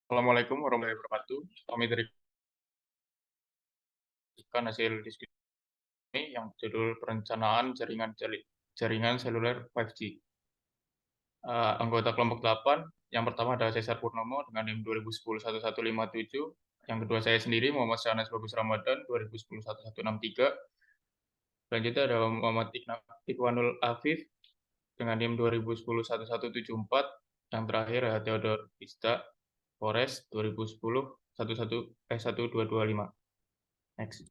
Assalamualaikum warahmatullahi wabarakatuh. Kami dari hasil diskusi ini yang berjudul Perencanaan Jaringan Seluler 5G. Anggota kelompok 8, yang pertama adalah Cesar Purnomo dengan NIM 2010-1157, yang kedua saya sendiri Muhammad Syahnas Bagus Ramadan 2010-1163, selanjutnya ada Muhammad Ikhwanul Afif dengan NIM 2010-1174, yang terakhir ada Theodor Ista Forest 2010-1225. Next.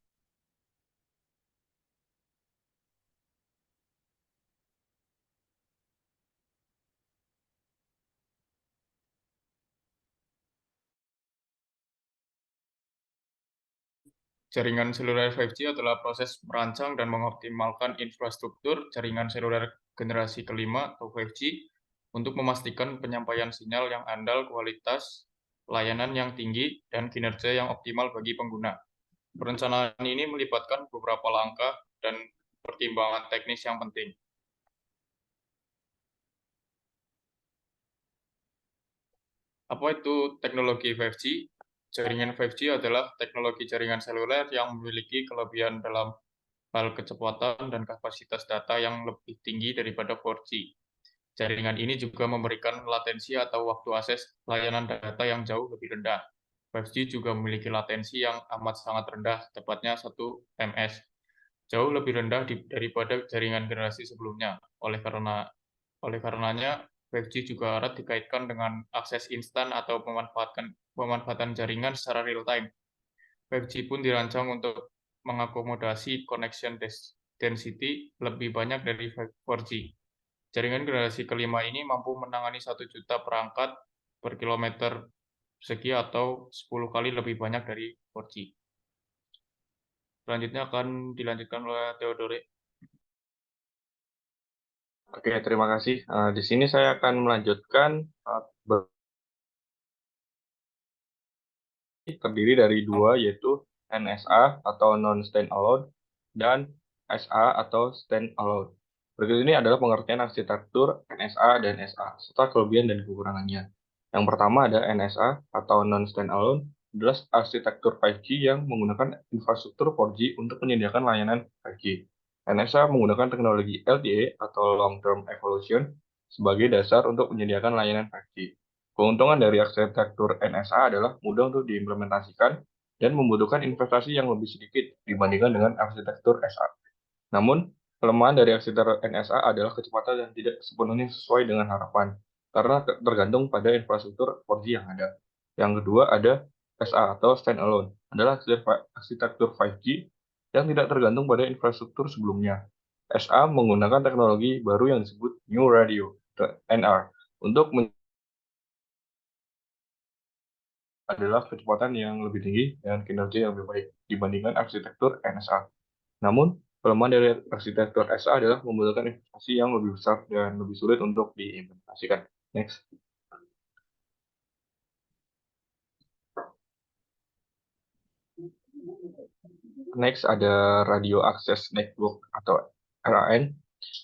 Jaringan seluler 5G adalah proses merancang dan mengoptimalkan infrastruktur jaringan seluler generasi kelima atau 5G untuk memastikan penyampaian sinyal yang andal, kualitas, layanan yang tinggi, dan kinerja yang optimal bagi pengguna. Perencanaan ini melibatkan beberapa langkah dan pertimbangan teknis yang penting. Apa itu teknologi 5G? Jaringan 5G adalah teknologi jaringan seluler yang memiliki kelebihan dalam hal kecepatan dan kapasitas data yang lebih tinggi daripada 4G. Jaringan ini juga memberikan latensi atau waktu akses layanan data yang jauh lebih rendah. 5G juga memiliki latensi yang amat sangat rendah, tepatnya 1 ms, jauh lebih rendah daripada jaringan generasi sebelumnya. Oleh karenanya, 5G juga erat dikaitkan dengan akses instan atau pemanfaatan jaringan secara real time. 5G pun dirancang untuk mengakomodasi connection density lebih banyak dari 4G. Jaringan generasi kelima ini mampu menangani 1 juta perangkat per kilometer persegi atau 10 kali lebih banyak dari 4G. Selanjutnya akan dilanjutkan oleh Theodore. Oke, terima kasih. Di sini saya akan melanjutkan terdiri dari dua, yaitu NSA atau non-standalone dan SA atau standalone. Berikut ini adalah pengertian arsitektur NSA dan SA, serta kelebihan dan kekurangannya. Yang pertama ada NSA atau non-standalone, adalah arsitektur 5G yang menggunakan infrastruktur 4G untuk menyediakan layanan 5G. NSA menggunakan teknologi LTE atau Long Term Evolution sebagai dasar untuk menyediakan layanan 5G. Keuntungan dari arsitektur NSA adalah mudah untuk diimplementasikan dan membutuhkan investasi yang lebih sedikit dibandingkan dengan arsitektur SA. Namun, kelemahan dari arsitektur NSA adalah kecepatan yang tidak sepenuhnya sesuai dengan harapan, karena tergantung pada infrastruktur 4G yang ada. Yang kedua ada SA atau standalone, adalah arsitektur 5G yang tidak tergantung pada infrastruktur sebelumnya. SA menggunakan teknologi baru yang disebut New Radio, NR, untuk adalah kecepatan yang lebih tinggi dan kinerja yang lebih baik dibandingkan arsitektur NSA. Namun, kelemahan dari arsitektur SA adalah membutuhkan investasi yang lebih besar dan lebih sulit untuk diimplementasikan. Next. Next ada Radio Access Network atau RAN.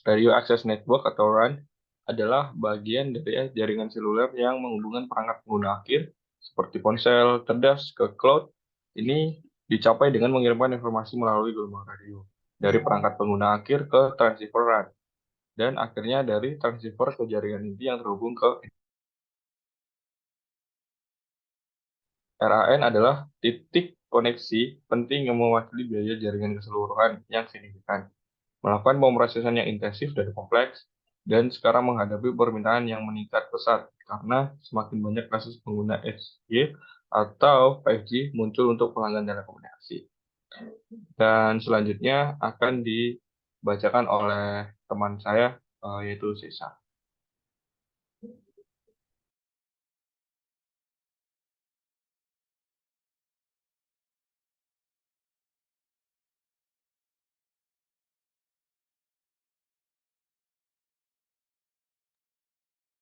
Radio Access Network atau RAN adalah bagian dari jaringan seluler yang menghubungkan perangkat pengguna akhir seperti ponsel cerdas ke cloud. Ini dicapai dengan mengirimkan informasi melalui gelombang radio dari perangkat pengguna akhir ke transceiver RAN dan akhirnya dari transceiver ke jaringan inti yang terhubung ke RAN adalah titik koneksi penting yang mewakili biaya jaringan keseluruhan yang signifikan, melakukan pemrosesan yang intensif dan kompleks, dan sekarang menghadapi permintaan yang meningkat pesat karena semakin banyak kasus pengguna 5G atau 5G muncul untuk pelanggan telekomunikasi. Dan selanjutnya akan dibacakan oleh teman saya, yaitu Cesar.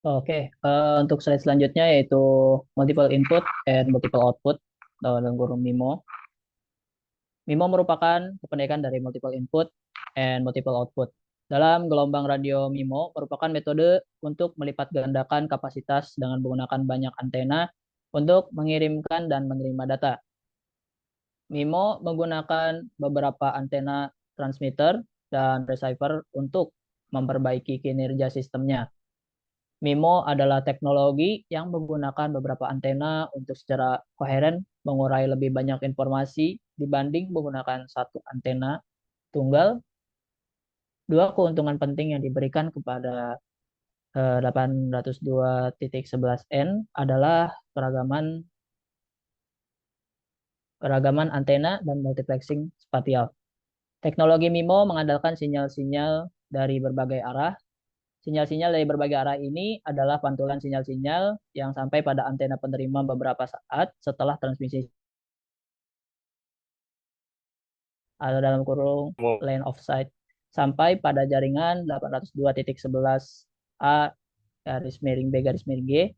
Oke, untuk slide selanjutnya yaitu multiple input and multiple output dalam kurung MIMO. MIMO merupakan kependekan dari multiple input and multiple output. Dalam gelombang radio MIMO merupakan metode untuk melipat gandakan kapasitas dengan menggunakan banyak antena untuk mengirimkan dan menerima data. MIMO menggunakan beberapa antena transmitter dan receiver untuk memperbaiki kinerja sistemnya. MIMO adalah teknologi yang menggunakan beberapa antena untuk secara koheren mengurai lebih banyak informasi dibanding menggunakan satu antena tunggal. Dua keuntungan penting yang diberikan kepada 802.11n adalah keragaman antena dan multiplexing spatial. Teknologi MIMO mengandalkan sinyal-sinyal dari berbagai arah. Sinyal-sinyal dari berbagai arah ini adalah pantulan sinyal-sinyal yang sampai pada antena penerima beberapa saat setelah transmisi atau dalam kurung line of sight sampai pada jaringan 802.11a garis miring B garis miring G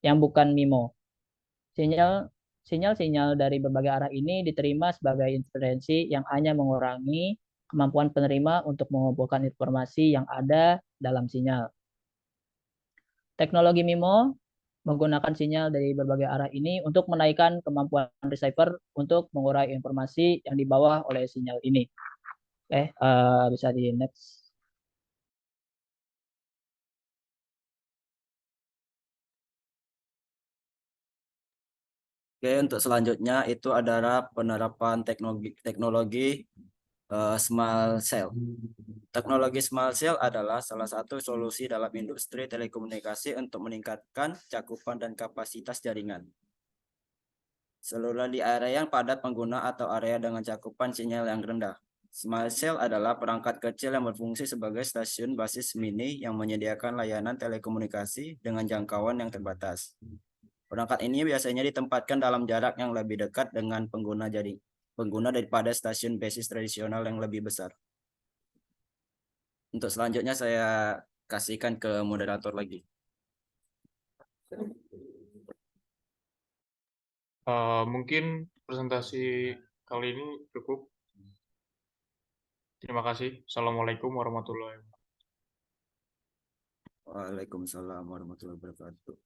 yang bukan MIMO. Sinyal-sinyal dari berbagai arah ini diterima sebagai interferensi yang hanya mengurangi kemampuan penerima untuk mengumpulkan informasi yang ada dalam sinyal. Teknologi MIMO menggunakan sinyal dari berbagai arah ini untuk menaikkan kemampuan receiver untuk mengurai informasi yang dibawa oleh sinyal ini. Oke, bisa di next. Oke, untuk selanjutnya itu adalah penerapan teknologi small cell. Teknologi small cell adalah salah satu solusi dalam industri telekomunikasi untuk meningkatkan cakupan dan kapasitas jaringan seluler di area yang padat pengguna atau area dengan cakupan sinyal yang rendah. Small cell adalah perangkat kecil yang berfungsi sebagai stasiun basis mini yang menyediakan layanan telekomunikasi dengan jangkauan yang terbatas. Perangkat ini biasanya ditempatkan dalam jarak yang lebih dekat dengan pengguna daripada stasiun basis tradisional yang lebih besar. Untuk selanjutnya saya kasihkan ke moderator lagi. Mungkin presentasi kali ini cukup. Terima kasih. Assalamualaikum warahmatullahi wabarakatuh. Waalaikumsalam warahmatullahi wabarakatuh.